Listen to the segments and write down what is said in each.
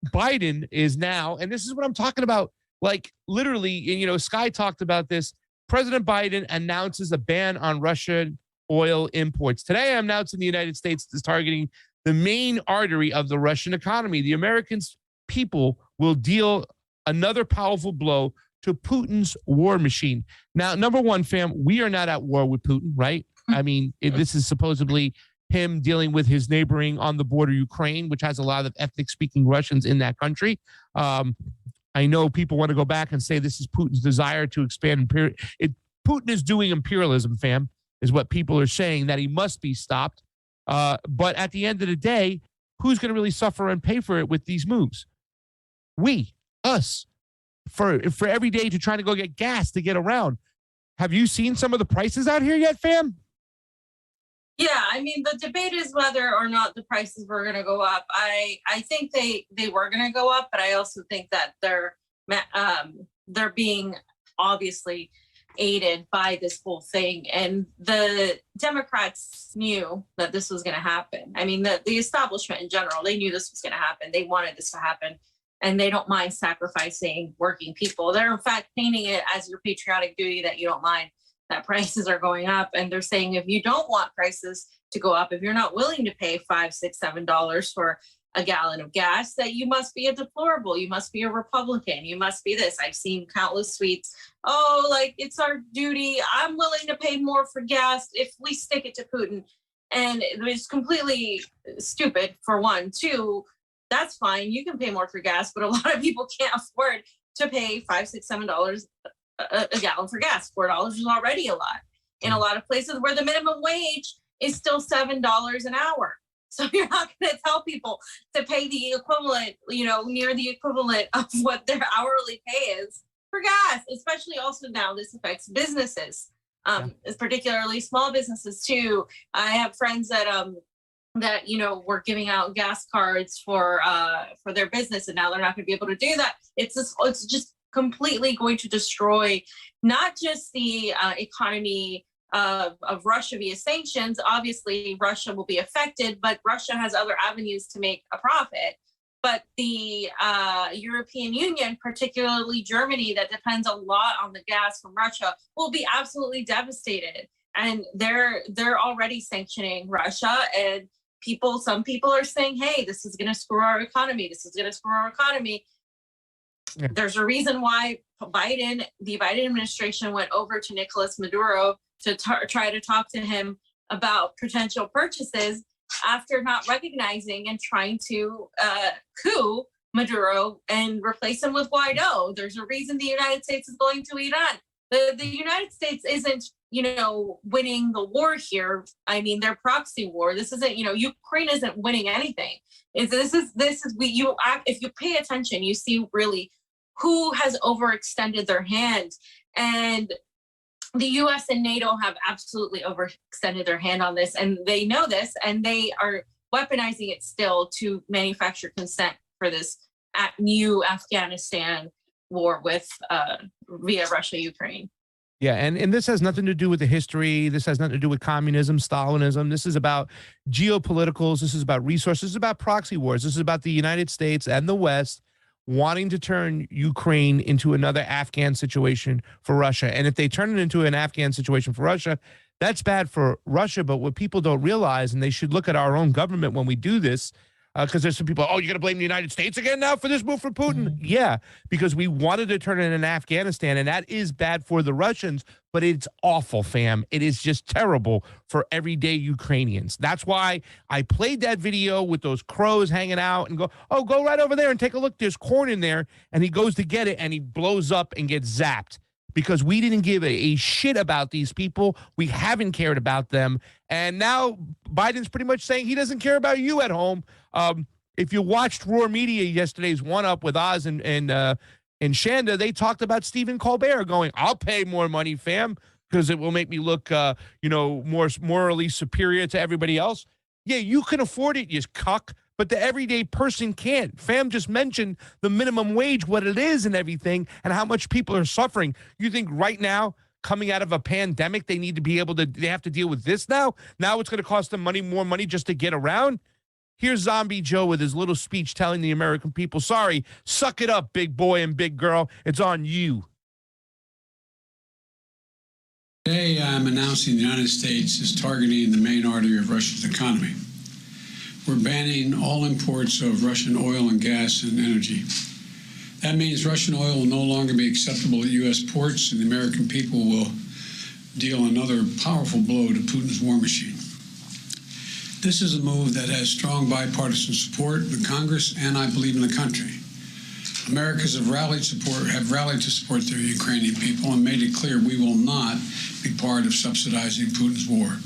Biden is now, and this is what I'm talking about, like literally, you know, Sky talked about this. President Biden announces a ban on Russian oil imports. Today, I'm announcing the United States is targeting the main artery of the Russian economy. The Americans people will deal another powerful blow to Putin's war machine. Now, number one, fam, we are not at war with Putin, right? I mean, this is supposedly him dealing with his neighboring on the border Ukraine, which has a lot of ethnic-speaking Russians in that country. I know people want to go back and say this is Putin's desire to expand. Putin is doing imperialism, fam, is what people are saying, that he must be stopped. But at the end of the day, who's going to really suffer and pay for it with these moves? We, us, for every day to try to go get gas to get around. Have you seen some of the prices out here yet, fam? Yeah, I mean, the debate is whether or not the prices were going to go up. I think they were going to go up, but I also think that they're being obviously aided by this whole thing. And the Democrats knew that this was going to happen. I mean, the establishment in general, they knew this was going to happen. They wanted this to happen, and they don't mind sacrificing working people. They're in fact painting it as your patriotic duty that you don't mind that prices are going up. And they're saying, if you don't want prices to go up, if you're not willing to pay $5, $6, $7 for a gallon of gas, that you must be a deplorable, you must be a Republican, you must be this. I've seen countless tweets. Oh, like, it's our duty. I'm willing to pay more for gas if we stick it to Putin. And it's completely stupid, for one. Two, that's fine. You can pay more for gas, but a lot of people can't afford to pay $5, $6, $7 a gallon for gas. $4 is already a lot in a lot of places where the minimum wage is still $7 an hour. So you're not going to tell people to pay the equivalent, you know, near the equivalent of what their hourly pay is for gas. Especially also now this affects businesses, particularly small businesses too. I have friends that you know were giving out gas cards for their business, and now they're not going to be able to do that. It's just completely going to destroy not just the economy of Russia via sanctions. Obviously, Russia will be affected, but Russia has other avenues to make a profit. But the European Union, particularly Germany, that depends a lot on the gas from Russia, will be absolutely devastated. And they're already sanctioning Russia. And some people are saying, hey, this is going to screw our economy. This is going to screw our economy. Yeah. There's a reason why the Biden administration went over to Nicolas Maduro to try to talk to him about potential purchases after not recognizing and trying to coup Maduro and replace him with Guaido. There's a reason the United States is going to Iran. The United States isn't, you know, winning the war here. I mean, their proxy war. This isn't, you know, Ukraine isn't winning anything. If you pay attention, you see really who has overextended their hand. And the US and NATO have absolutely overextended their hand on this, and they know this, and they are weaponizing it still to manufacture consent for this new Afghanistan war with via Russia, Ukraine. Yeah, and this has nothing to do with the history. This has nothing to do with communism, Stalinism. This is about geopoliticals. This is about resources. This is about proxy wars. This is about the United States and the West wanting to turn Ukraine into another Afghan situation for Russia. And if they turn it into an Afghan situation for Russia, that's bad for Russia. But what people don't realize, and they should look at our own government when we do this, because there's some people, oh, you're going to blame the United States again now for this move for Putin? Mm-hmm. Yeah, because we wanted to turn it in Afghanistan, and that is bad for the Russians, but it's awful, fam. It is just terrible for everyday Ukrainians. That's why I played that video with those crows hanging out and go right over there and take a look. There's corn in there, and he goes to get it, and he blows up and gets zapped. Because we didn't give a shit about these people. We haven't cared about them. And now Biden's pretty much saying he doesn't care about you at home. If you watched Roar Media yesterday's one-up with Oz and Shanda, they talked about Stephen Colbert going, I'll pay more money, fam, because it will make me look, more morally superior to everybody else. Yeah, you can afford it, you cuck. But the everyday person can't. Fam just mentioned the minimum wage, what it is and everything, and how much people are suffering. You think right now, coming out of a pandemic, they have to deal with this now? Now it's going to cost them more money just to get around? Here's Zombie Joe with his little speech telling the American people, sorry, suck it up, big boy and big girl. It's on you. Today, I'm announcing the United States is targeting the main artery of Russia's economy. We're banning all imports of Russian oil and gas and energy. That means Russian oil will no longer be acceptable at U.S. ports, and the American people will deal another powerful blow to Putin's war machine. This is a move that has strong bipartisan support in Congress and, I believe, in the country. Americans have rallied to support their Ukrainian people and made it clear we will not be part of subsidizing Putin's war.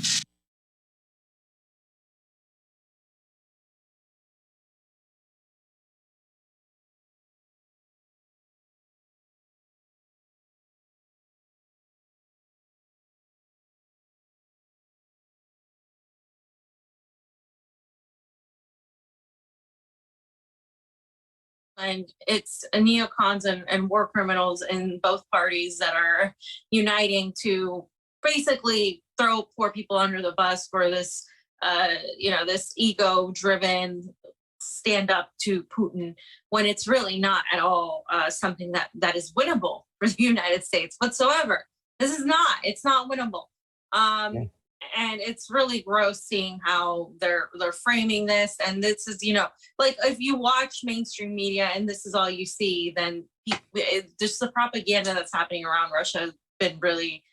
And it's neocons and war criminals in both parties that are uniting to basically throw poor people under the bus for this, this ego-driven stand up to Putin, when it's really not at all something that is winnable for the United States whatsoever. This is not. It's not winnable. And it's really gross seeing how they're framing this. And this is, like if you watch mainstream media and this is all you see, then just the propaganda that's happening around Russia has been really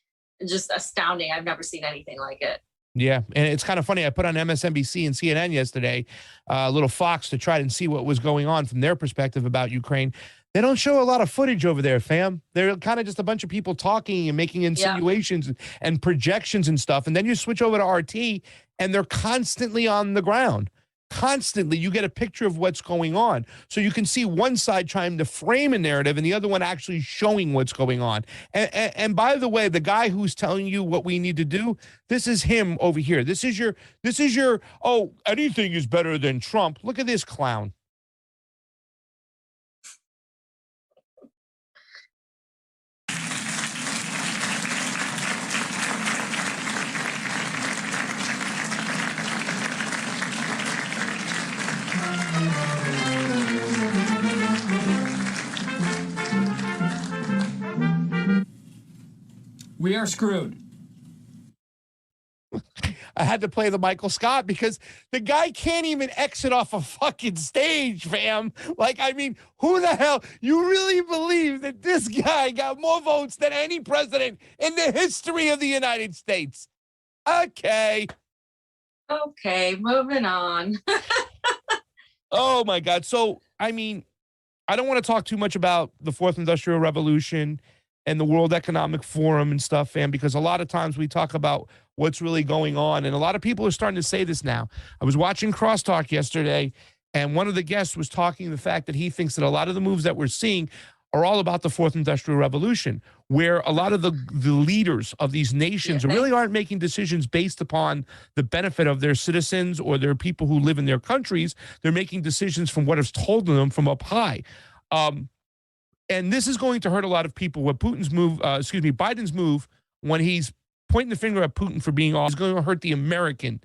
just astounding. I've never seen anything like it. Yeah, and it's kind of funny. I put on MSNBC and CNN yesterday, a little Fox, to try and see what was going on from their perspective about Ukraine. They don't show a lot of footage over there, fam. They're kind of just a bunch of people talking and making insinuations and projections and stuff. And then you switch over to RT and they're constantly on the ground. Constantly, you get a picture of what's going on. So you can see one side trying to frame a narrative and the other one actually showing what's going on. And by the way, the guy who's telling you what we need to do, this is him over here. This is your, oh, anything is better than Trump. Look at this clown. We are screwed. I had to play the Michael Scott because the guy can't even exit off a fucking stage, fam. Like, I mean, who the hell? You really believe that this guy got more votes than any president in the history of the United States? Okay. Okay, moving on. Oh, my God. So, I mean, I don't want to talk too much about the Fourth Industrial Revolution and the World Economic Forum and stuff, fam, because a lot of times we talk about what's really going on. And a lot of people are starting to say this now. I was watching Crosstalk yesterday, and one of the guests was talking the fact that he thinks that a lot of the moves that we're seeing are all about the Fourth Industrial Revolution, where a lot of the leaders of these nations really aren't making decisions based upon the benefit of their citizens or their people who live in their countries. They're making decisions from what is told to them from up high. And this is going to hurt a lot of people. What Biden's move, when he's pointing the finger at Putin for being off, is going to hurt the American,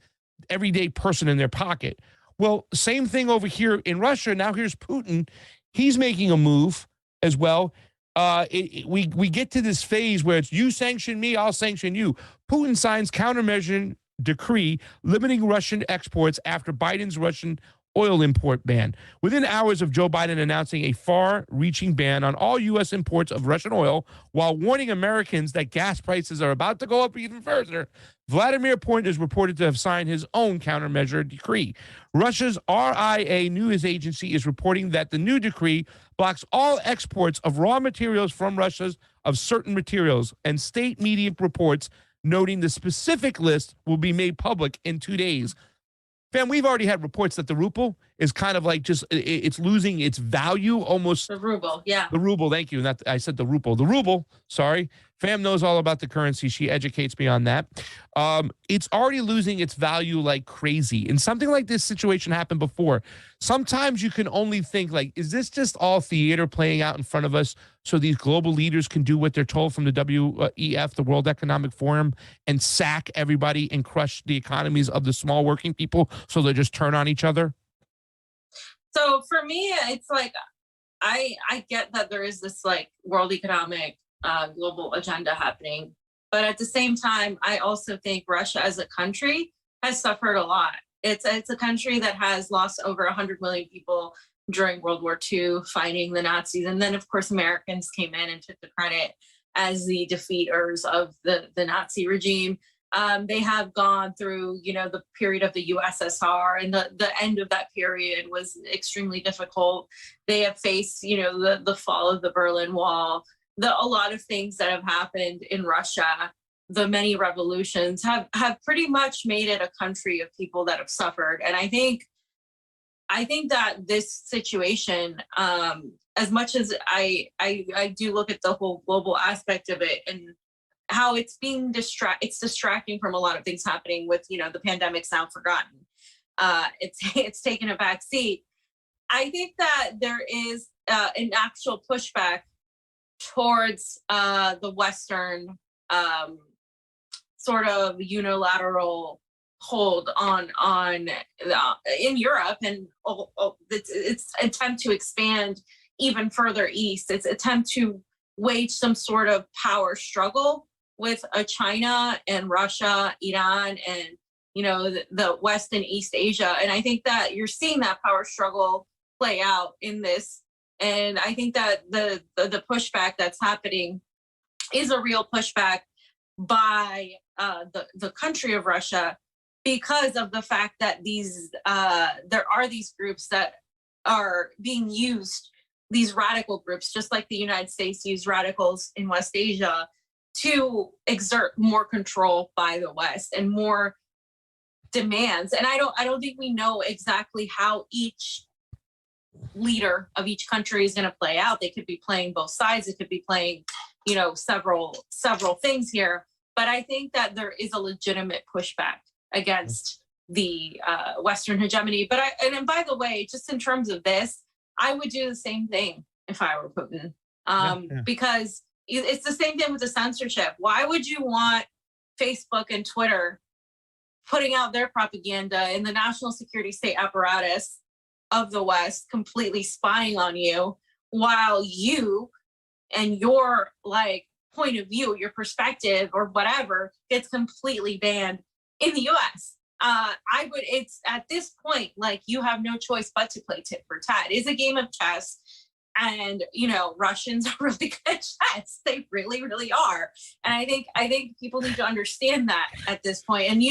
everyday person in their pocket. Well, same thing over here in Russia. Now here's Putin. He's making a move as well. We get to this phase where it's you sanction me, I'll sanction you. Putin signs countermeasure decree limiting Russian exports after Biden's Russian oil import ban. Within hours of Joe Biden announcing a far-reaching ban on all U.S. imports of Russian oil while warning Americans that gas prices are about to go up even further, Vladimir Putin is reported to have signed his own countermeasure decree. Russia's RIA news agency is reporting that the new decree blocks all exports of raw materials from Russia of certain materials, and state media reports noting the specific list will be made public in 2 days. Fam, we've already had reports that the ruble is kind of like it's losing its value almost. The ruble, yeah. The ruble, thank you. I said the ruble. The ruble, sorry. Fam knows all about the currency. She educates me on that. It's already losing its value like crazy. And something like this situation happened before. Sometimes you can only think like, is this just all theater playing out in front of us so these global leaders can do what they're told from the WEF, the World Economic Forum, and sack everybody and crush the economies of the small working people so they just turn on each other? So for me, it's like I get that there is this like world economic global agenda happening, but at the same time, I also think Russia as a country has suffered a lot. It's a country that has lost over 100 million people during World War II fighting the Nazis, and then of course Americans came in and took the credit as the defeaters of the Nazi regime. They have gone through, the period of the USSR, and the end of that period was extremely difficult. They have faced, the fall of the Berlin Wall, a lot of things that have happened in Russia. The many revolutions have pretty much made it a country of people that have suffered. And I think that this situation, as much as I do look at the whole global aspect of it and how it's being distracting from a lot of things happening with, the pandemic's now forgotten. It's taken a back seat. I think that there is an actual pushback towards the Western sort of unilateral hold on in Europe, and its attempt to expand even further east. Its attempt to wage some sort of power struggle with China and Russia, Iran, and the West and East Asia. And I think that you're seeing that power struggle play out in this. And I think that the pushback that's happening is a real pushback by the country of Russia, because of the fact that there are these groups that are being used, these radical groups, just like the United States used radicals in West Asia to exert more control by the West and more demands. And I don't think we know exactly how each leader of each country is going to play out. They could be playing both sides. It could be playing, several things here. But I think that there is a legitimate pushback against the Western hegemony. And by the way, just in terms of this, I would do the same thing if I were Putin, because it's the same thing with the censorship. Why would you want Facebook and Twitter putting out their propaganda and the national security state apparatus of the West completely spying on you, while you and your point of view, your perspective or whatever gets completely banned in the US? It's at this point, you have no choice but to play tit for tat. It's a game of chess. And, Russians are really good at chess. They really, really are. And I think people need to understand that at this point. And,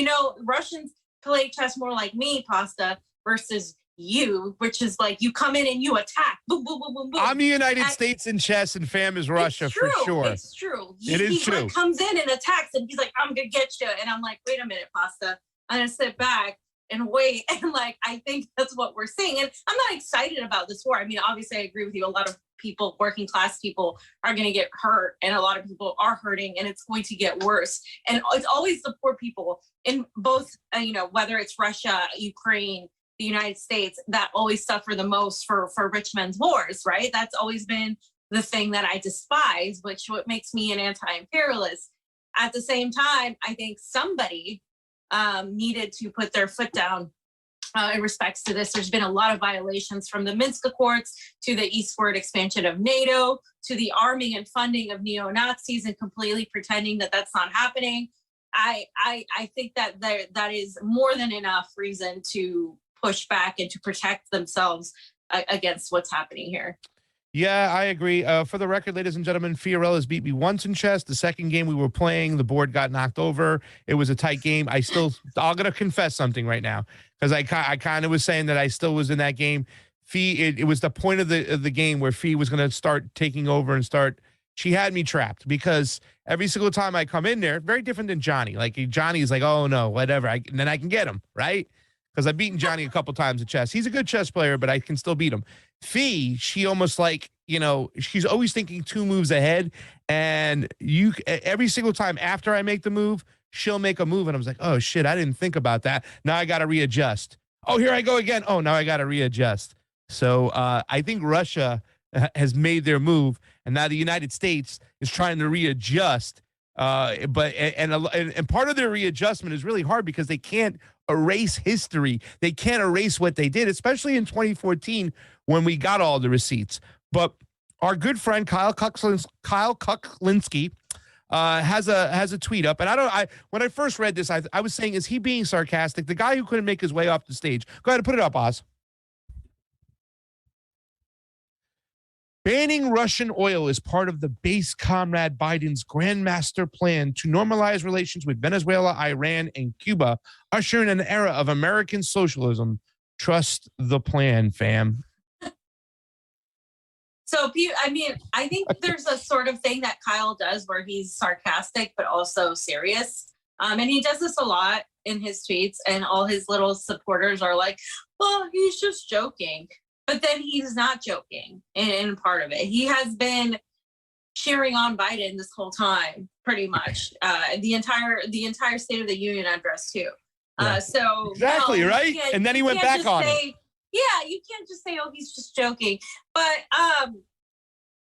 Russians play chess more like me, Pasta, versus you, which is you come in and you attack. Boom, boom, boom, boom, boom. I'm the United States in chess, and Fam is Russia for sure. It's true. It is true. He comes in and attacks, and he's like, I'm going to get you. And I'm like, wait a minute, Pasta. I'm going to sit back and wait. And I think that's what we're seeing. And I'm not excited about this war. I mean, obviously I agree with you. A lot of people, working class people, are going to get hurt, and a lot of people are hurting, and it's going to get worse. And it's always the poor people in both, whether it's Russia, Ukraine, the United States, that always suffer the most for rich men's wars, right? That's always been the thing that I despise, what makes me an anti-imperialist. At the same time, I think somebody needed to put their foot down in respects to this. There's been a lot of violations, from the Minsk Accords to the eastward expansion of NATO to the arming and funding of neo-Nazis and completely pretending that that's not happening. I think that that is more than enough reason to push back and to protect themselves against what's happening here. Yeah, I agree. For the record, ladies and gentlemen, Fiorella's beat me once in chess. The second game we were playing, the board got knocked over. It was a tight game. I'm going to confess something right now, because I kind of was saying that I still was in that game. It was the point of the game where Fee was going to start taking over and she had me trapped, because every single time I come in there, very different than Johnny. Johnny is like, oh no, whatever. And then I can get him, right? Because I've beaten Johnny a couple times at chess. He's a good chess player, but I can still beat him. Fee, she almost she's always thinking 2 moves ahead. And every single time after I make the move, she'll make a move. And I was like, oh shit, I didn't think about that. Now I got to readjust. Oh, here I go again. Oh, now I got to readjust. So I think Russia has made their move. And now the United States is trying to readjust And part of their readjustment is really hard because they can't erase history. They can't erase what they did, especially in 2014 when we got all the receipts. But our good friend Kyle Kuklinski has a tweet up, and when I first read this, I was saying, is he being sarcastic? The guy who couldn't make his way off the stage. Go ahead and put it up, Oz. Banning Russian oil is part of the base Comrade Biden's grandmaster plan to normalize relations with Venezuela, Iran, and Cuba, ushering an era of American socialism. Trust the plan, fam. So, I mean, I think there's a sort of thing that Kyle does where he's sarcastic, but also serious. And he does this a lot in his tweets, and all his little supporters are like, well, he's just joking. But then he's not joking in part of it. He has been cheering on Biden this whole time, pretty much. The entire State of the Union address, too. Yeah. So exactly, right? And then he went back on it. Yeah, you can't just say, oh, he's just joking. But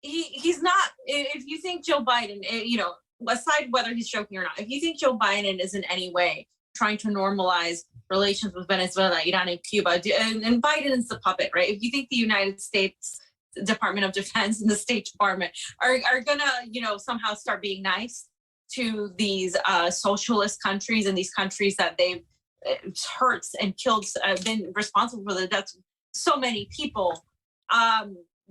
he's not. If you think Joe Biden, aside whether he's joking or not, if you think Joe Biden is in any way trying to normalize relations with Venezuela, Iran, and Cuba, and Biden is the puppet, right? If you think the United States Department of Defense and the State Department are gonna, somehow start being nice to these socialist countries and these countries that they've hurt and killed, been responsible for the deaths of so many people,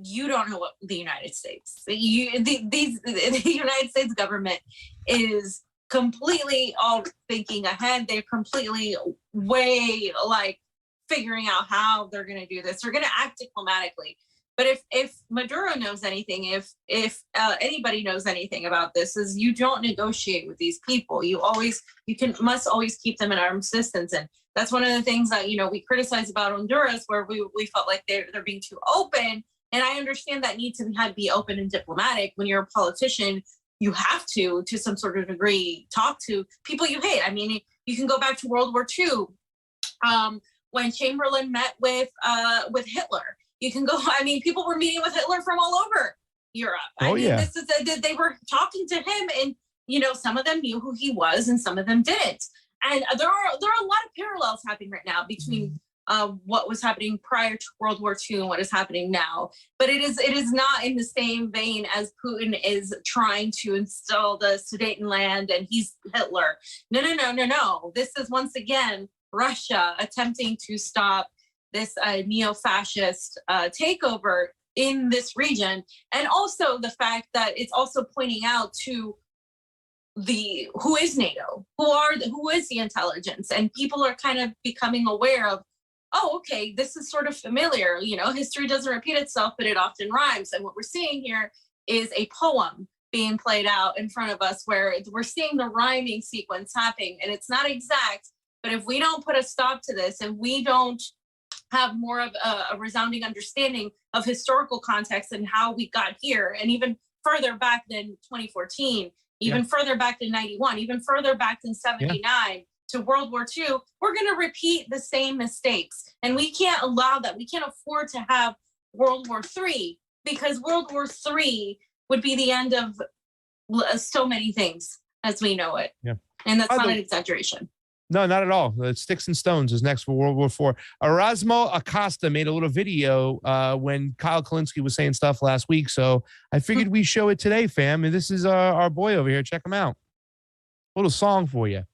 you don't know what the United States, the United States government is completely all thinking ahead. They're completely way figuring out how they're going to do this. They're going to act diplomatically. But if Maduro knows anything, if anybody knows anything about this, is you don't negotiate with these people. You must always keep them at arm's distance. And that's one of the things that, we criticize about Honduras, where we felt like they're being too open. And I understand that need to be open and diplomatic. When you're a politician, you have to some sort of degree, talk to people you hate. I mean, you can go back to World War II, when Chamberlain met with Hitler. You can go. I mean, people were meeting with Hitler from all over Europe. They were talking to him, and some of them knew who he was, and some of them didn't. And there are a lot of parallels happening right now between what was happening prior to World War II and what is happening now. But it is not in the same vein as Putin is trying to install the Sudetenland and he's Hitler. No. This is once again Russia attempting to stop this neo-fascist takeover in this region. And also the fact that it's also pointing out to who is NATO, who is the intelligence, and people are kind of becoming aware of, oh, okay, this is sort of familiar. History doesn't repeat itself, but it often rhymes. And what we're seeing here is a poem being played out in front of us, where we're seeing the rhyming sequence happening, and it's not exact. But if we don't put a stop to this, and we don't have more of a resounding understanding of historical context and how we got here, and even further back than 2014, even further back than 91, even further back than 79 to World War II, we're going to repeat the same mistakes. And we can't allow that. We can't afford to have World War III, because World War III would be the end of so many things as we know it. Yeah. And that's not an exaggeration. No, not at all. Sticks and Stones is next for World War IV. Erasmo Acosta made a little video when Kyle Kuklinski was saying stuff last week. So I figured we show it today, fam. And this is our boy over here. Check him out. A little song for you.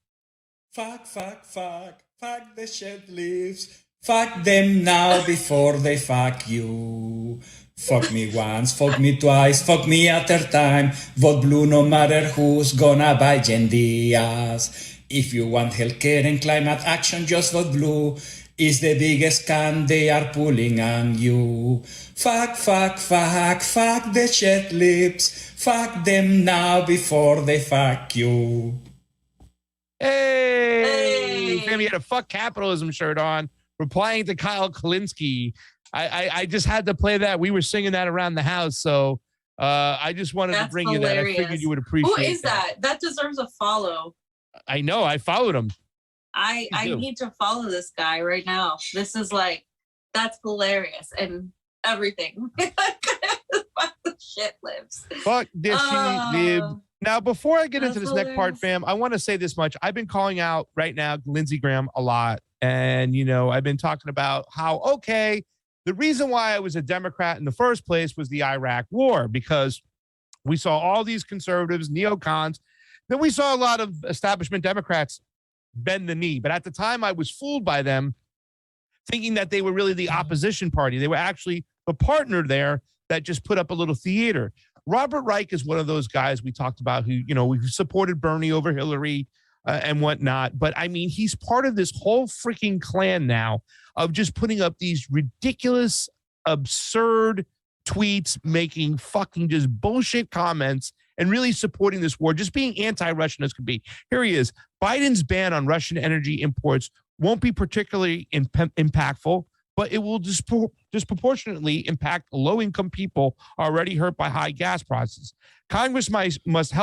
Fuck the shit leaves. Fuck them now before they fuck you. Fuck me once, fuck me twice, fuck me a third time. Vote blue no matter who's gonna buy Jen Diaz. If you want healthcare and climate action, just vote blue. Is the biggest scam they are pulling on you. Fuck the shit lips. Fuck them now before they fuck you. Hey. Fam, you had a fuck capitalism shirt on, replying to Kyle Kuklinski. I just had to play that. We were singing that around the house, so I just wanted to bring hilarious. You that. I figured you would appreciate. Who is that? That deserves a follow. I know. I followed him. I need to follow this guy right now. This is that's hilarious and everything. Fuck the shit lives. Fuck this shit live. Now, before I get into That's this next part, hilarious. fam, I want to say this much. I've been calling out right now Lindsey Graham a lot. And, I've been talking about how, okay, the reason why I was a Democrat in the first place was the Iraq war, because we saw all these conservatives, neocons. Then we saw a lot of establishment Democrats bend the knee. But at the time, I was fooled by them, thinking that they were really the opposition party. They were actually the partner there that just put up a little theater. Robert Reich is one of those guys we talked about who, we supported Bernie over Hillary and whatnot. But I mean, he's part of this whole freaking clan now of just putting up these ridiculous, absurd tweets, making fucking just bullshit comments and really supporting this war, just being anti-Russian as could be. Here he is. Biden's ban on Russian energy imports won't be particularly impactful, but it will disproportionately impact low-income people already hurt by high gas prices. Congress must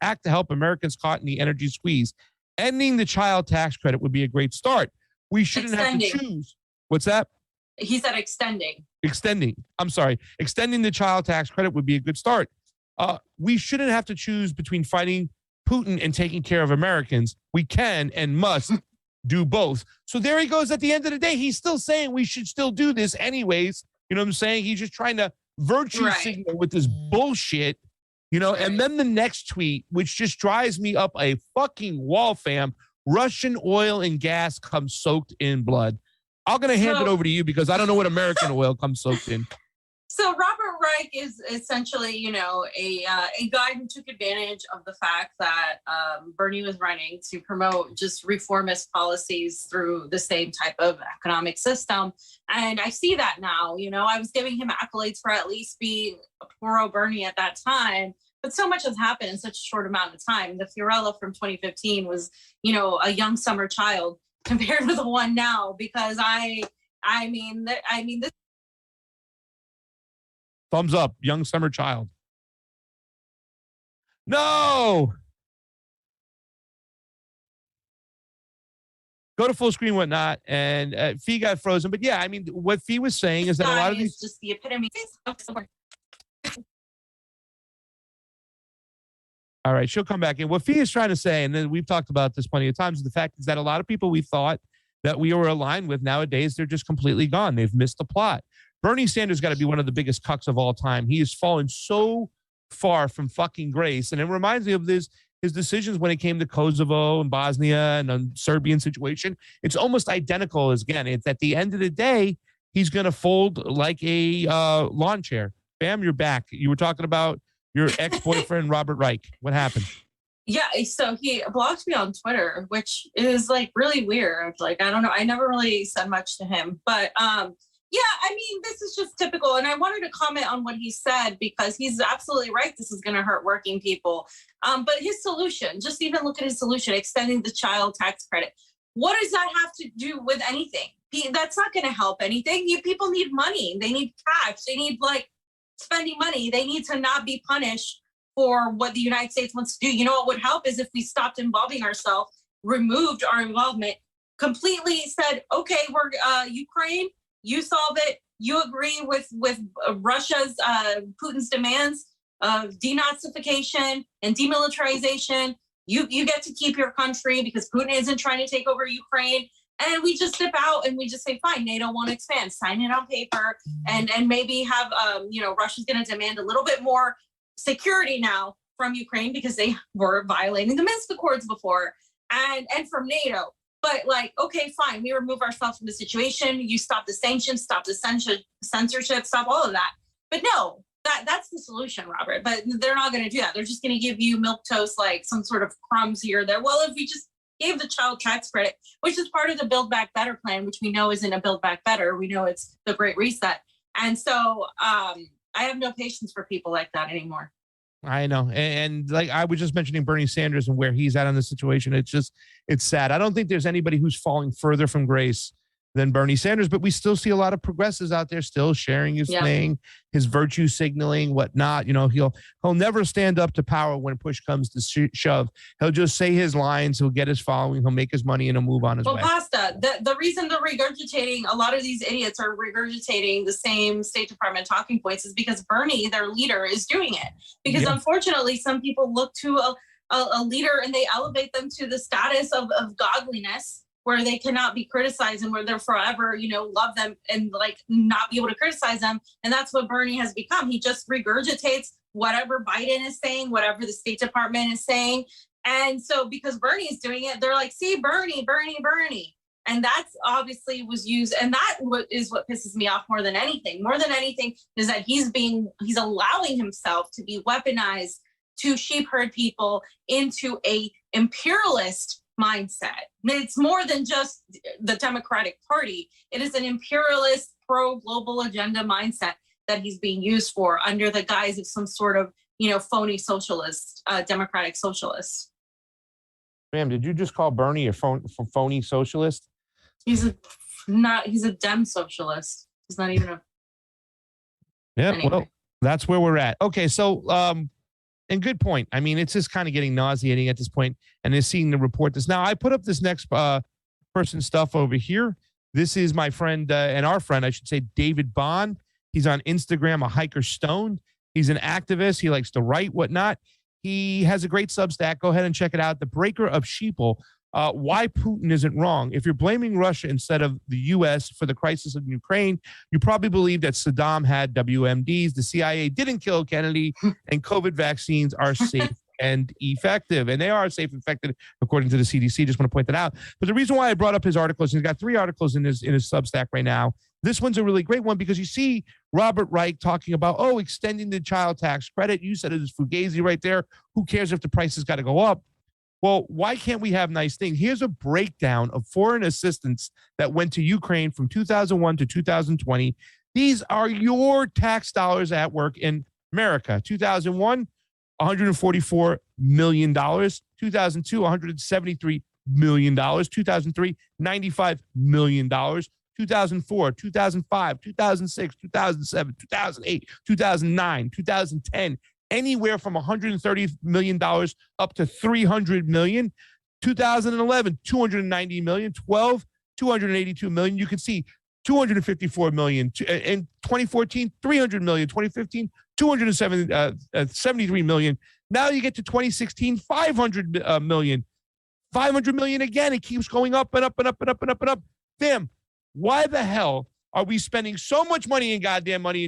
act to help Americans caught in the energy squeeze. Ending the child tax credit would be a great start. We shouldn't have to choose. What's that? He said extending. I'm sorry. Extending the child tax credit would be a good start. We shouldn't have to choose between fighting Putin and taking care of Americans. We can and must do both. So there he goes. At the end of the day, he's still saying we should still do this anyways. You know what I'm saying? He's just trying to virtue signal with this bullshit, and then the next tweet, which just drives me up a fucking wall, fam. Russian oil and gas come soaked in blood. I'm going to hand it over to you because I don't know what American oil comes soaked in. So Robert Reich is essentially, a guy who took advantage of the fact that Bernie was running to promote just reformist policies through the same type of economic system. And I see that now. I was giving him accolades for at least being a pro-Bernie at that time. But so much has happened in such a short amount of time. The Fiorella from 2015 was, a young summer child compared to the one now, because I mean, this. Thumbs up, young summer child. No. Go to full screen, whatnot, and Fee got frozen. But yeah, I mean, what Fee was saying is that a lot of these just the epitome of support. All right, she'll come back in. What Fee is trying to say, and then we've talked about this plenty of times, the fact is that a lot of people we thought that we were aligned with nowadays, they're just completely gone. They've missed the plot. Bernie Sanders got to be one of the biggest cucks of all time. He has fallen so far from fucking grace. And it reminds me of his decisions when it came to Kosovo and Bosnia and the Serbian situation. It's almost identical as, again, it's at the end of the day, he's going to fold like a lawn chair. Bam, you're back. You were talking about your ex-boyfriend, Robert Reich. What happened? Yeah, so he blocked me on Twitter, which is like really weird. Like, I don't know. I never really said much to him, but yeah, I mean, this is just typical. And I wanted to comment on what he said because he's absolutely right. This is going to hurt working people. But his solution, just even look at his solution, extending the child tax credit. What does that have to do with anything? That's not going to help anything. People need money. They need cash. They need spending money. They need to not be punished for what the United States wants to do. You know what would help is if we stopped involving ourselves, removed our involvement, completely said, okay, we're Ukraine, you solve it. You agree with Russia's, Putin's demands of denazification and demilitarization. You get to keep your country because Putin isn't trying to take over Ukraine. And we just step out and we just say, fine, NATO won't expand, sign it on paper, and maybe have, Russia's going to demand a little bit more security now from Ukraine because they were violating the Minsk Accords before and from NATO. But okay, fine, we remove ourselves from the situation. You stop the sanctions, stop the censorship, stop all of that. But no, that's the solution, Robert. But they're not going to do that. They're just going to give you milquetoast, like some sort of crumbs here or there. Well, if we just gave the child tax credit, which is part of the Build Back Better plan, which we know isn't a Build Back Better. We know it's the Great Reset. And so I have no patience for people like that anymore. I know. And like I was just mentioning Bernie Sanders and where he's at on the situation. It's sad. I don't think there's anybody who's falling further from grace than Bernie Sanders, but we still see a lot of progressives out there still sharing his thing, his virtue signaling, whatnot. You know, he'll never stand up to power when push comes to shove. He'll just say his lines. He'll get his following. He'll make his money and he'll move on his way. Pasta, the reason they're regurgitating, a lot of these idiots are regurgitating the same State Department talking points is because Bernie, their leader, is doing it. Because unfortunately, some people look to a leader and they elevate them to the status of godliness, where they cannot be criticized and where they're forever, you know, love them and like not be able to criticize them. And that's what Bernie has become. He just regurgitates whatever Biden is saying, whatever the State Department is saying. And so because Bernie is doing it, they're like, see, Bernie. And that's obviously was used. And that is what pisses me off more than anything. More than anything is that he's allowing himself to be weaponized to sheep herd people into a imperialist mindset. It's more than just the Democratic Party. It is an imperialist pro-global agenda mindset that he's being used for under the guise of some sort of, you know, phony socialist, democratic socialist. Ma'am, did you just call Bernie a phony socialist? He's a dem socialist. He's not even a. Yeah, anyway. Well, that's where we're at. Okay, so and good point. I mean, it's just kind of getting nauseating at this point, and they're seeing the report this. Now, I put up this next person stuff over here. This is my friend and our friend, I should say, David Bond. He's on Instagram, a hiker stoned. He's an activist. He likes to write, whatnot. He has a great Substack. Go ahead and check it out. The Breaker of Sheeple. Why Putin isn't wrong. If you're blaming Russia instead of the U.S. for the crisis in Ukraine, you probably believe that Saddam had WMDs, the CIA didn't kill Kennedy, and COVID vaccines are safe and effective. And they are safe and effective, according to the CDC. Just want to point that out. But the reason why I brought up his articles, he's got 3 articles in his Substack right now. This one's a really great one because you see Robert Reich talking about, extending the child tax credit. You said it was fugazi right there. Who cares if the price has got to go up? Well, why can't we have nice things? Here's a breakdown of foreign assistance that went to Ukraine from 2001 to 2020. These are your tax dollars at work in America. 2001, $144 million. 2002, $173 million. 2003, $95 million. 2004, 2005, 2006, 2007, 2008, 2009, 2010, anywhere from $130 million up to $300 million. 2011, $290 million. 12, $282 million. You can see $254 million. In 2014, $300 million. 2015, $273 million. Now you get to 2016, $500 million. $500 million again. It keeps going up and up and up and up and up and up. Damn. Why the hell are we spending so much money in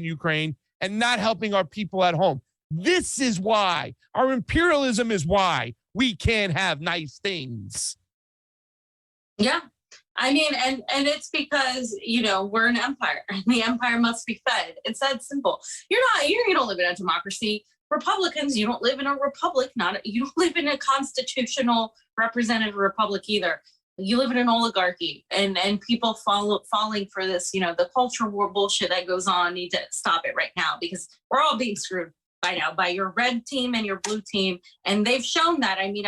Ukraine and not helping our people at home? This is why. Our imperialism is why we can't have nice things. Yeah. I mean, and it's because, you know, we're an empire and the empire must be fed. It's that simple. You don't live in a democracy. Republicans, you don't live in a republic, you don't live in a constitutional representative republic either. You live in an oligarchy, and people falling for this, you know, the culture war bullshit that goes on. Need to stop it right now because we're all being screwed by now by your red team and your blue team, and they've shown that. I mean,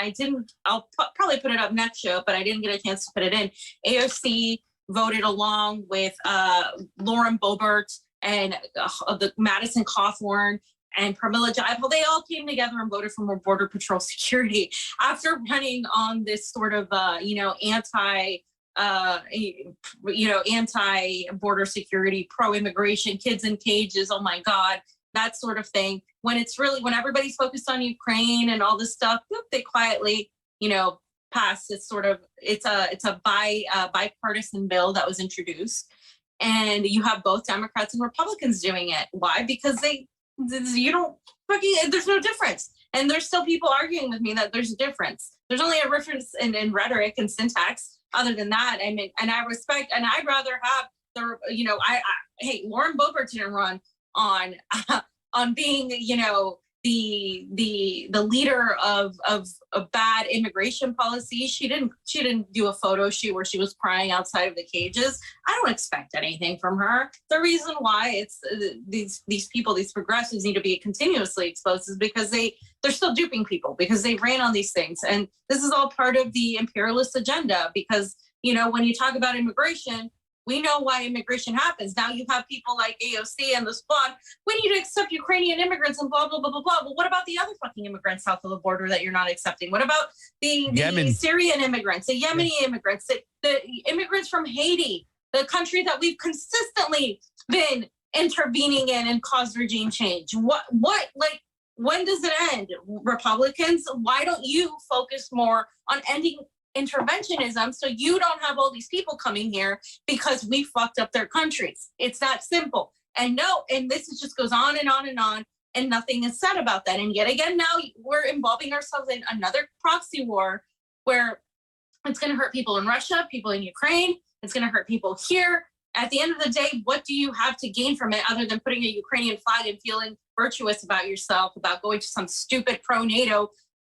I'll probably put it up next show, but I didn't get a chance to put it in. AOC voted along with Lauren Boebert and the Madison Cawthorn and Pramila Jayapal. They all came together and voted for more Border Patrol security after running on this sort of, anti-border security, pro-immigration, kids in cages, oh my God, that sort of thing. When everybody's focused on Ukraine and all this stuff, they quietly, pass this it's a bipartisan bill that was introduced. And you have both Democrats and Republicans doing it. Why? Because there's no difference. And there's still people arguing with me that there's a difference. There's only a difference in rhetoric and syntax. Other than that, I mean, and I respect, and I'd rather have hey, Lauren Boebert didn't run on being, the leader of a bad immigration policy. She didn't do a photo shoot where she was crying outside of the cages. I don't expect anything from her. The reason why it's these people, these progressives, need to be continuously exposed is because they're still duping people because they ran on these things. And this is all part of the imperialist agenda because, when you talk about immigration, We know why immigration happens. Now you have people like AOC and the squad. We need to accept Ukrainian immigrants and blah, blah, blah, blah, blah. But what about the other fucking immigrants south of the border that you're not accepting? What about the Syrian immigrants, the Yemeni immigrants, the immigrants from Haiti, the country that we've consistently been intervening in and caused regime change? Like, when does it end? Republicans, why don't you focus more on ending interventionism so you don't have all these people coming here because we fucked up their countries? It's that simple. And this just goes on and on and on, and nothing is said about that. And yet again, now we're involving ourselves in another proxy war where it's going to hurt people in Russia, people in Ukraine. It's going to hurt people here. At the end of the day, what do you have to gain from it other than putting a Ukrainian flag and feeling virtuous about yourself, about going to some stupid pro-NATO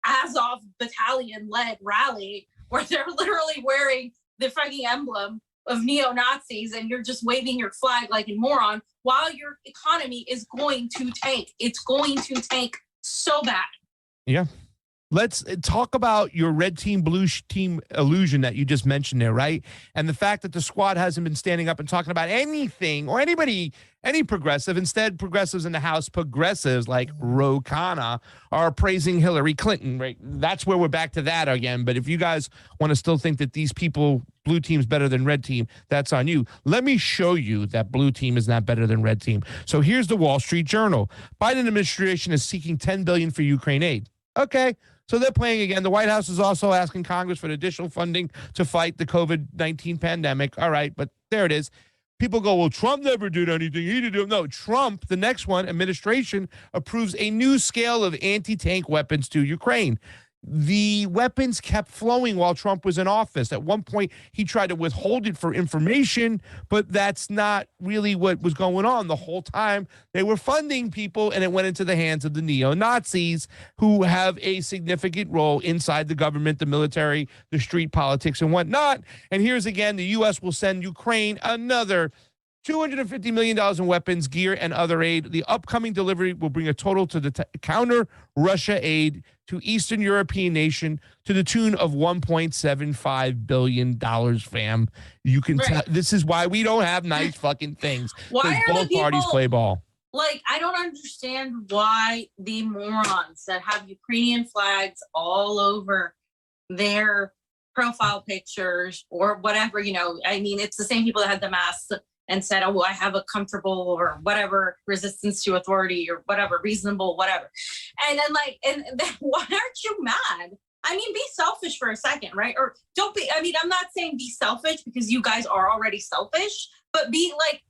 Azov battalion-led rally where they're literally wearing the fucking emblem of neo-Nazis and you're just waving your flag like a moron while your economy is going to tank. It's going to tank so bad. Yeah. Let's talk about your red team, blue team illusion that you just mentioned there, right? And the fact that the squad hasn't been standing up and talking about anything or anybody, any progressive. Instead, progressives in the House, progressives like Rokfin, are praising Hillary Clinton, right? That's where we're back to that again. But if you guys want to still think that these people, blue team's better than red team, that's on you. Let me show you that blue team is not better than red team. So here's the Wall Street Journal. Biden administration is seeking $10 billion for Ukraine aid. Okay. So they're playing again. The White House is also asking Congress for additional funding to fight the COVID-19 pandemic. All right, but there it is. People go, well, Trump never did anything. He didn't do it. No, Trump, the next one, administration approves a new scale of anti-tank weapons to Ukraine. The weapons kept flowing while Trump was in office. At one point, he tried to withhold it for information, but that's not really what was going on the whole time. They were funding people, and it went into the hands of the neo-Nazis who have a significant role inside the government, the military, the street politics, and whatnot. And here's again, the U.S. will send Ukraine another $250 million in weapons, gear, and other aid. The upcoming delivery will bring a total to the counter Russia aid to Eastern European nation to the tune of $1.75 billion, fam. You can tell this is why we don't have nice fucking things. Why are both parties play ball? Like, I don't understand why the morons that have Ukrainian flags all over their profile pictures or whatever, I mean, it's the same people that had the masks and said, oh, well, I have a comfortable or whatever resistance to authority or whatever, reasonable, whatever. And then why aren't you mad? I mean, be selfish for a second, right? Or don't be, I mean, I'm not saying be selfish because you guys are already selfish, but be like,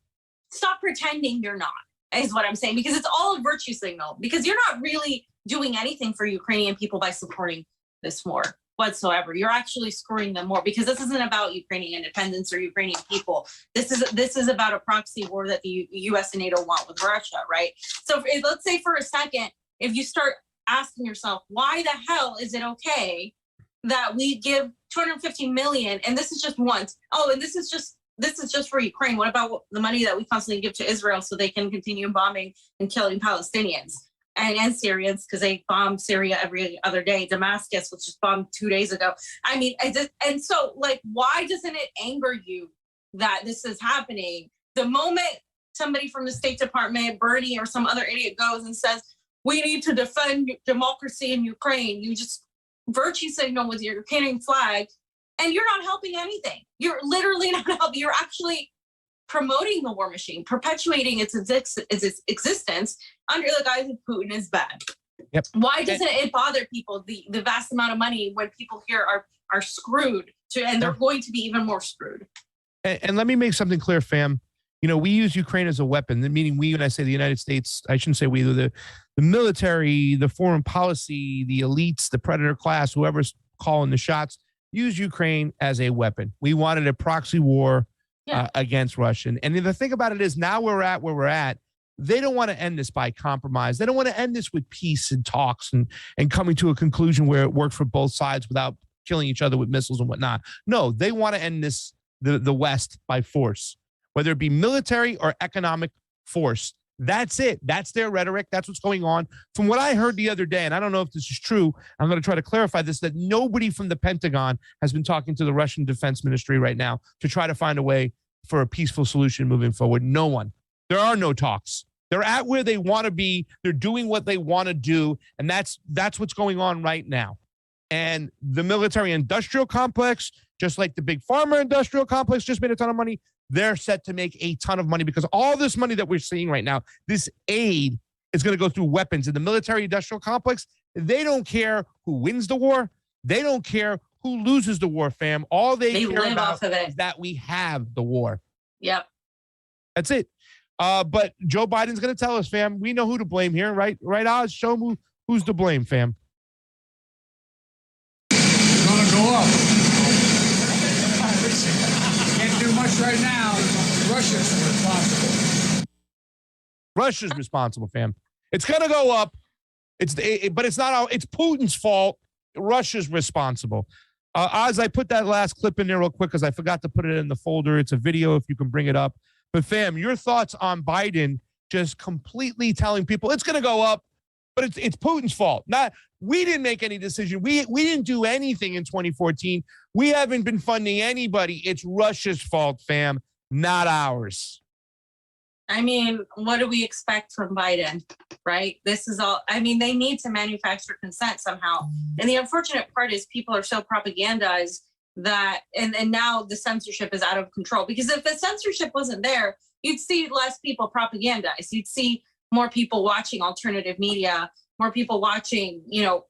stop pretending you're not, is what I'm saying, because it's all a virtue signal, because you're not really doing anything for Ukrainian people by supporting this war whatsoever. You're actually screwing them more, because this isn't about Ukrainian independence or Ukrainian people. This is about a proxy war that the US and NATO want with Russia, right? So let's say for a second, if you start asking yourself, why the hell is it okay that we give 250 million, and this is just once, and this is just for Ukraine. What about the money that we constantly give to Israel so they can continue bombing and killing Palestinians? And Syrians, because they bomb Syria every other day. Damascus was just bombed 2 days ago. I mean, and so, like, why doesn't it anger you that this is happening? The moment somebody from the State Department, Bernie or some other idiot goes and says, we need to defend democracy in Ukraine, you just virtue signal with your Ukrainian flag, and you're not helping anything. You're literally not helping. You're actually promoting the war machine, perpetuating its existence under the guise of Putin is bad. Yep. Why doesn't it bother people, the vast amount of money when people here are screwed, and they're going to be even more screwed? And let me make something clear, fam. We use Ukraine as a weapon, meaning we, when I say the United States, I shouldn't say we, the military, the foreign policy, the elites, the predator class, whoever's calling the shots, use Ukraine as a weapon. We wanted a proxy war against Russia. And the thing about it is, now we're at where we're at. They don't want to end this by compromise. They don't want to end this with peace and talks and coming to a conclusion where it worked for both sides without killing each other with missiles and whatnot. No, they want to end this, the West, by force, whether it be military or economic force. That's it. That's their rhetoric. That's what's going on. From what I heard the other day, and I don't know if this is true, I'm going to try to clarify this, that nobody from the Pentagon has been talking to the Russian Defense Ministry right now to try to find a way for a peaceful solution moving forward. No one. There are no talks. They're at where they want to be. They're doing what they want to do. And that's what's going on right now. And the military industrial complex, just like the big pharma industrial complex, just made a ton of money. They're set to make a ton of money because all this money that we're seeing right now, this aid is going to go through weapons. In the military industrial complex, they don't care who wins the war. They don't care who loses the war, fam. All they care live about off of it. is that we have the war. Yep. That's it. But Joe Biden's going to tell us, fam. We know who to blame here, right? Right, Oz? Show them who's to blame, fam. It's going to go up. Can't do much right now. Russia's responsible. Russia's responsible, fam. It's going to go up. But it's not. It's Putin's fault. Russia's responsible. Oz, I put that last clip in there real quick because I forgot to put it in the folder. It's a video if you can bring it up. But fam, your thoughts on Biden just completely telling people it's going to go up, but it's Putin's fault. We didn't make any decision. We didn't do anything in 2014. We haven't been funding anybody. It's Russia's fault, fam, not ours. I mean, what do we expect from Biden, right? This is all, I mean, they need to manufacture consent somehow. And the unfortunate part is people are so propagandized that, and now the censorship is out of control. Because if the censorship wasn't there, you'd see less people propagandized. You'd see more people watching alternative media, more people watching, you know,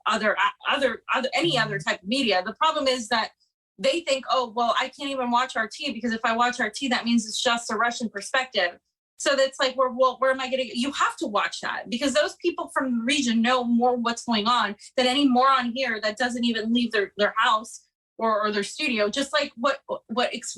any other type of media. The problem is that they think, oh, well, I can't even watch RT because if I watch RT, that means it's just a Russian perspective. So that's like, where am I getting? You have to watch that because those people from the region know more what's going on than any moron here that doesn't even leave their house or their studio. Just like what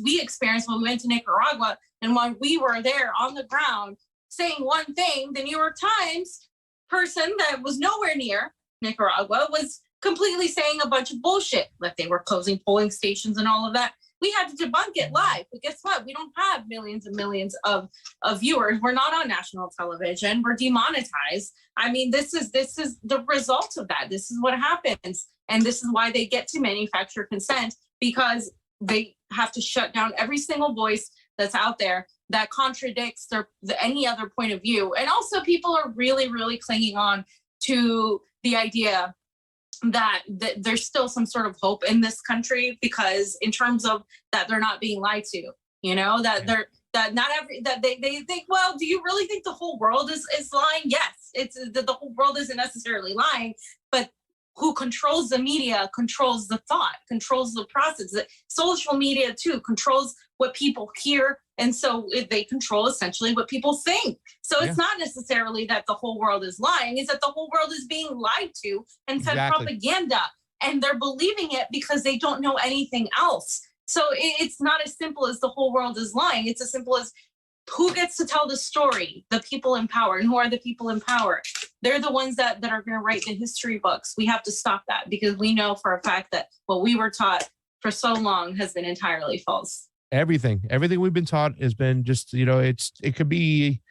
we experienced when we went to Nicaragua and when we were there on the ground saying one thing, the New York Times person that was nowhere near Nicaragua was completely saying a bunch of bullshit, like they were closing polling stations and all of that. We had to debunk it live, but guess what? We don't have millions and millions of viewers. We're not on national television. We're demonetized. I mean, this is the result of that. This is what happens. And this is why they get to manufacture consent, because they have to shut down every single voice that's out there that contradicts any other point of view. And also people are really, really clinging on to the idea that there's still some sort of hope in this country, because in terms of that they're not being lied to, you know, that they think, well, do you really think the whole world is lying? Yes, it's the whole world isn't necessarily lying, but who controls the media controls the thought, controls the process. Social media too controls what people hear, and so they control essentially what people think. So it's not necessarily that the whole world is lying, it's that the whole world is being lied to and fed propaganda, and they're believing it because they don't know anything else. So it's not as simple as the whole world is lying. It's as simple as who gets to tell the story? The people in power. And who are the people in power? They're the ones that are going to write the history books. We have to stop that, because we know for a fact that what we were taught for so long has been entirely false. Everything we've been taught has been just, you know, it could be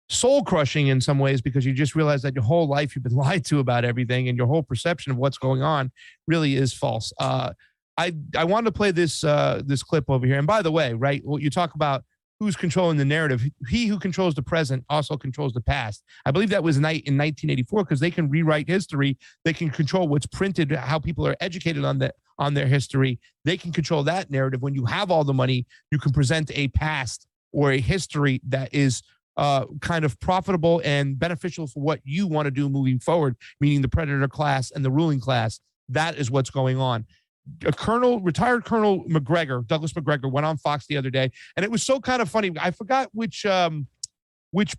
soul crushing in some ways, because you just realize that your whole life you've been lied to about everything, and your whole perception of what's going on really is false. I wanted to play this clip over here. And by the way, right, well, you talk about who's controlling the narrative. He who controls the present also controls the past. I believe that was in 1984, because they can rewrite history. They can control what's printed, how people are educated on their history. They can control that narrative. When you have all the money, you can present a past or a history that is kind of profitable and beneficial for what you want to do moving forward, meaning the predator class and the ruling class. That is what's going on. Retired Colonel McGregor, Douglas McGregor, went on Fox the other day, and it was so kind of funny. I forgot which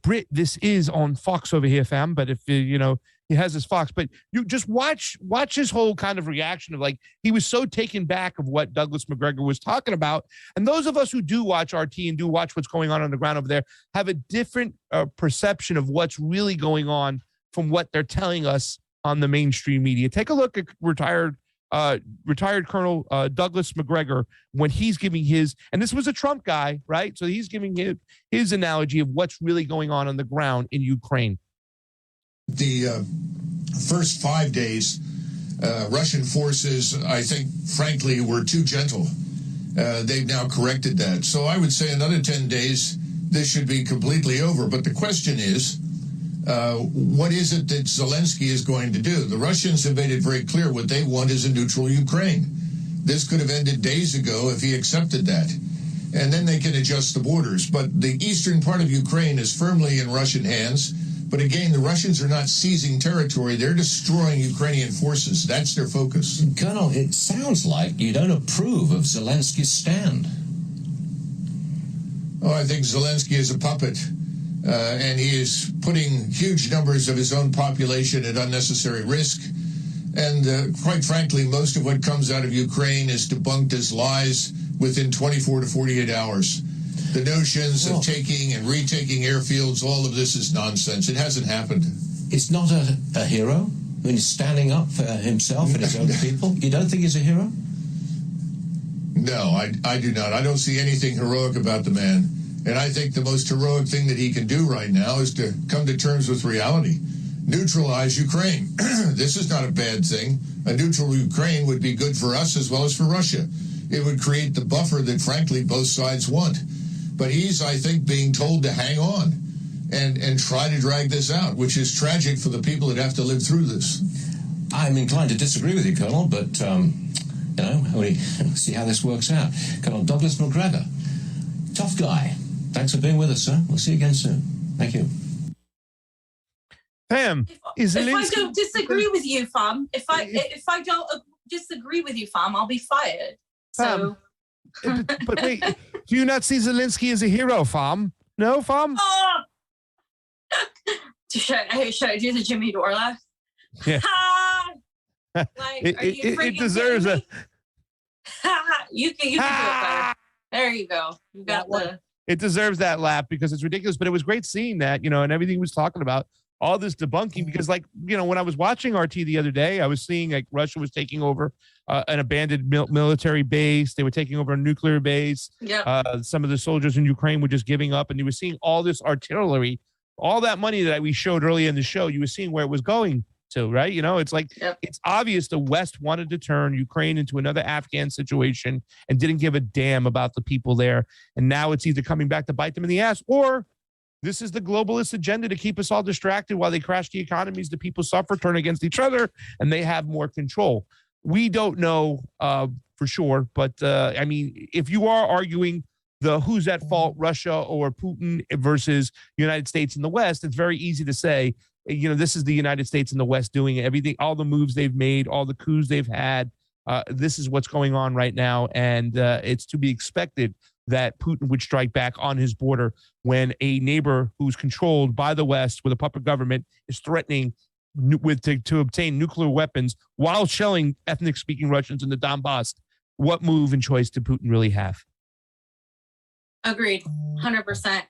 Brit this is on Fox over here, fam. But if you know, he has his Fox, but you just watch his whole kind of reaction of like, he was so taken back of what Douglas McGregor was talking about. And those of us who do watch RT and do watch what's going on the ground over there have a different perception of what's really going on from what they're telling us on the mainstream media. Take a look at retired Colonel Douglas McGregor when he's giving his, and this was a Trump guy, right? So he's giving his analogy of what's really going on the ground in Ukraine. The first 5 days, Russian forces, I think, frankly, were too gentle They've now corrected that. So I would say another 10 days, this should be completely over. But the question is, what is it that Zelensky is going to do? The Russians have made it very clear what they want is a neutral Ukraine. This could have ended days ago if he accepted that. And then they can adjust the borders. But the eastern part of Ukraine is firmly in Russian hands. But again, the Russians are not seizing territory. They're destroying Ukrainian forces. That's their focus. Colonel, it sounds like you don't approve of Zelensky's stand. Oh, I think Zelensky is a puppet. And he is putting huge numbers of his own population at unnecessary risk. And quite frankly, most of what comes out of Ukraine is debunked as lies within 24 to 48 hours. The notions of taking and retaking airfields, all of this is nonsense. It hasn't happened. He's not a hero when he's standing up for himself and his own people. You don't think he's a hero? No, I do not. I don't see anything heroic about the man. And I think the most heroic thing that he can do right now is to come to terms with reality. Neutralize Ukraine. This is not a bad thing. A neutral Ukraine would be good for us as well as for Russia. It would create the buffer that, frankly, both sides want. But he's, I think, being told to hang on and try to drag this out, which is tragic for the people that have to live through this. I'm inclined to disagree with you, Colonel, but, you know, we'll see how this works out. Colonel Douglas McGregor, tough guy. Thanks for being with us, sir. We'll see you again soon. Thank you. Pam, If I don't disagree with you, fam, if I don't disagree with you, fam, I'll be fired. So. But wait, do you not see Zelensky as a hero, fam? No, fam? Oh! Should I do the Jimmy Dore laugh? Yeah. Like, it deserves a. You can do it better. There you go. You got the. It deserves that laugh because it's ridiculous. But it was great seeing that, you know, and everything he was talking about, all this debunking. Because, like, you know, when I was watching RT the other day, I was seeing like Russia was taking over an abandoned military base. They were taking over a nuclear base. Yeah. Some of the soldiers in Ukraine were just giving up, and you were seeing all this artillery, all that money that we showed earlier in the show. You were seeing where it was going to, right? You know, it's like, It's obvious the West wanted to turn Ukraine into another Afghan situation and didn't give a damn about the people there. And now it's either coming back to bite them in the ass, or this is the globalist agenda to keep us all distracted while they crash the economies, the people suffer, turn against each other, and they have more control. We don't know for sure, but I mean, if you are arguing the who's at fault, Russia or Putin versus United States and the West, it's very easy to say, you know, this is the United States and the West doing everything, all the moves they've made, all the coups they've had. This is what's going on right now. And it's to be expected that Putin would strike back on his border when a neighbor who's controlled by the West with a puppet government is threatening to obtain nuclear weapons while shelling ethnic-speaking Russians in the Donbass. What move and choice did Putin really have? Agreed, 100%.